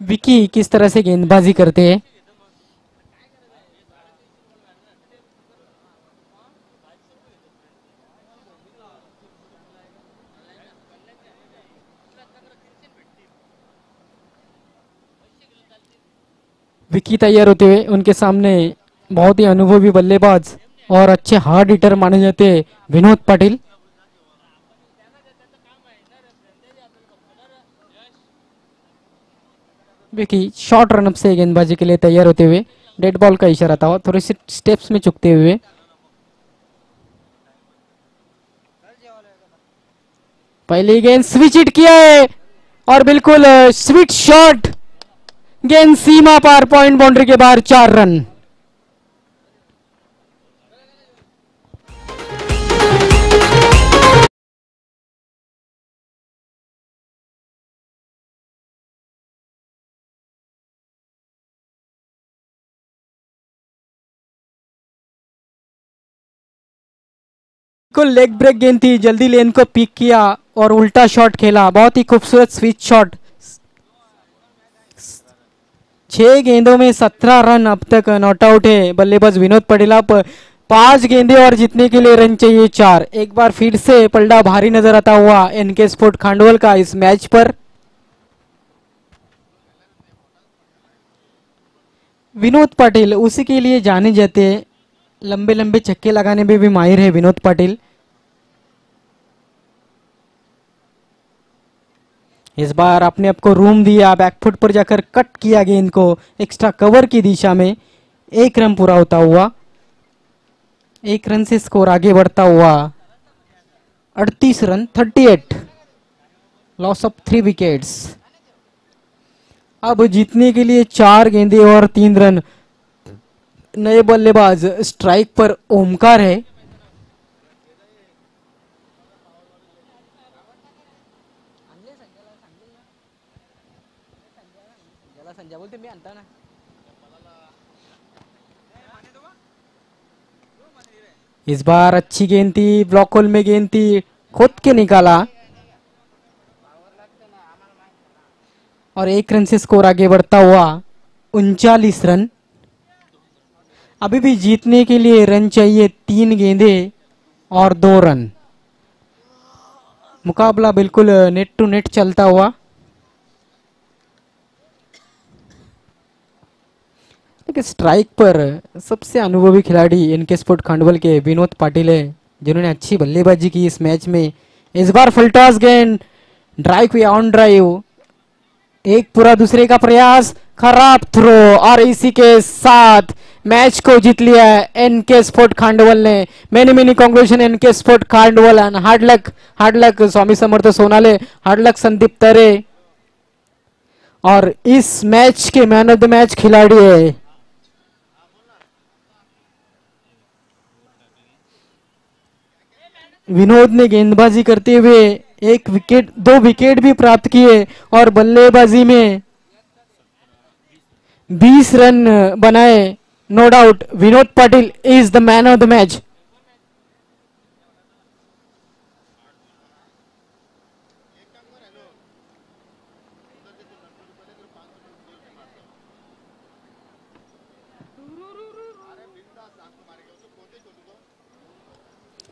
विकी किस तरह से गेंदबाजी करते हैं। विकी तैयार होते हुए, उनके सामने बहुत ही अनुभवी बल्लेबाज और अच्छे हार्ड हिटर माने जाते हैं विनोद पाटिल। विकी शॉर्ट रनअप से गेंदबाजी के लिए तैयार होते हुए, डेड बॉल का इशारा था, थोड़े से स्टेप्स में चुकते हुए। पहली गेंद स्विच हिट किया है और बिल्कुल स्वीट शॉट, गेंद सीमा पार, पॉइंट बाउंड्री के बाहर, 4 रन। बिल्कुल लेग ब्रेक गेंद थी, जल्दी लेन को पिक किया और उल्टा शॉट खेला, बहुत ही खूबसूरत स्विच शॉट। 6 गेंदों में 17 रन अब तक नॉट आउट है बल्लेबाज विनोद पाटिल। अब 5 गेंदे और जीतने के लिए रन चाहिए 4। एक बार फिर से पलड़ा भारी नजर आता हुआ एनके स्पोर्ट खांडवल का इस मैच पर। विनोद पाटिल उसी के लिए जाने जाते हैं, लंबे लंबे छक्के लगाने में भी माहिर है विनोद पाटिल। इस बार अपने आप को रूम दिया, बैकफुट पर जाकर कट किया गेंद को एक्स्ट्रा कवर की दिशा में। 1 रन पूरा होता हुआ, 1 रन से स्कोर आगे बढ़ता हुआ 38 रन, 38, लॉस ऑफ 3 विकेट्स। अब जीतने के लिए 4 गेंदे और 3 रन। नए बल्लेबाज स्ट्राइक पर ओमकार है। इस बार अच्छी गेंद थी, ब्लॉक होल में गेंद थी, खोद के निकाला और 1 रन से स्कोर आगे बढ़ता हुआ 39 रन। अभी भी जीतने के लिए रन चाहिए 3 गेंदे और 2 रन। मुकाबला बिल्कुल नेट टू नेट चलता हुआ। स्ट्राइक पर सबसे अनुभवी खिलाड़ी एनके स्पोर्ट खांडवल के विनोद पाटिल है, जिन्होंने अच्छी बल्लेबाजी की इस मैच में। इस बार फुल टॉस गेंद, ड्राइव या ऑन ड्राइव, एक पूरा दूसरे का प्रयास, खराब थ्रो और इसी के साथ मैच को जीत लिया है एनके स्पोर्ट खांडवल ने। Many many congratulation NK sport Khandwal and hard luck Swami Samarth Sonale, hard luck Sandeep Tare. और इस मैच के मैन ऑफ द मैच खिलाड़ी है विनोद ने गेंदबाजी करते हुए एक विकेट 2 विकेट भी प्राप्त किए और बल्लेबाजी में 20 रन बनाए। No doubt Vinod Patil is the man of the match.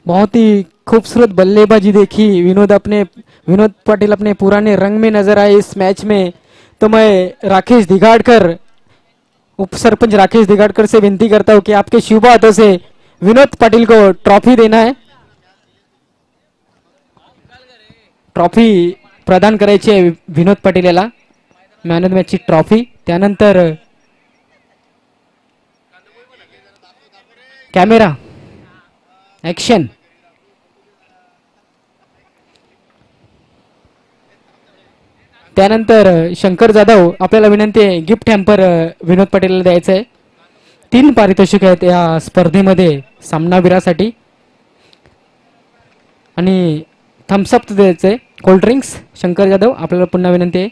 बहुत ही खूबसूरत बल्लेबाजी देखी विनोद पाटिल अपने पुराने रंग में नजर आए इस मैच में। तो मैं राकेश दिगाड़कर, उप सरपंच राकेश दिगाड़कर से विनती करता हूं कि आपके शुभ हाथों से विनोद पाटिल को ट्रॉफी देना है, ट्रॉफी प्रदान करायची आहे विनोद पाटील याला, मॅन ऑफ द मॅचची ट्रॉफी। त्यानंतर कॅमेरा ऍक्शन। त्यानंतर शंकर जाधव, आपल्याला विनंती आहे गिफ्ट हॅम्पर विनोद पाटीलला द्यायचं आहे। 3 पारितोषिक आहेत या स्पर्धेमध्ये सामनावीरासाठी आणि थम्सअप द्यायचं आहे, कोल्ड ड्रिंक्स। शंकर जाधव, आपल्याला पुन्हा विनंती आहे